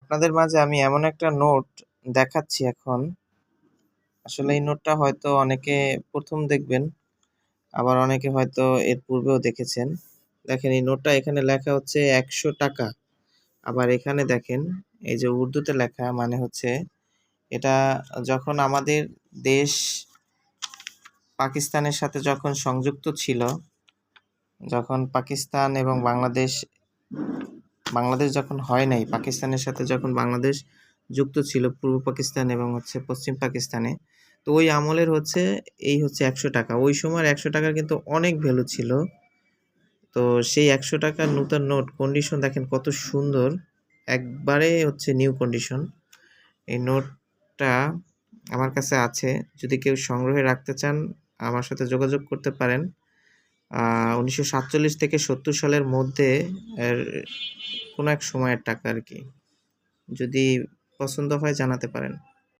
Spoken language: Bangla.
আপনাদের মাঝে আমি এমন একটা নোট দেখাচ্ছি এখন। আসলে এই নোটটা হয়তো অনেকে ১ম দেখবেন, আবার অনেকে হয়তো এর পূর্বেও দেখেছেন। দেখেন এই নোটটা এখানে লেখা হচ্ছে ৳১০০। আবার এখানে দেখেন এই যে উর্দুতে লেখা মানে হচ্ছে এটা যখন আমাদের দেশ পাকিস্তানের সাথে যখন সংযুক্ত ছিল, যখন পাকিস্তান এবং বাংলাদেশ যখন হয় নাই, পাকিস্তানের সাথে যখন বাংলাদেশ যুক্ত ছিল পূর্ব পাকিস্তান এবং পশ্চিম পাকিস্তানে। তো ওই আমলের এই হচ্ছে ৳১০০। ওই সময়ের ৳১০০ কিন্তু অনেক ভ্যালু ছিল। তো সেই ৳১০০ নূতন নোট কন্ডিশন দেখেন কত সুন্দর। একবারে নিউ কন্ডিশন। এই নোটটা আমার কাছে আছে। যদি কেউ সংগ্রহে রাখতে চান আমার সাথে যোগাযোগ করতে পারেন। ১৯৪৭ থেকে ৭০ সালের মধ্যে এর কোনো এক সময়ের টাকা আরকি। যদি পছন্দ হয় জানাতে পারেন।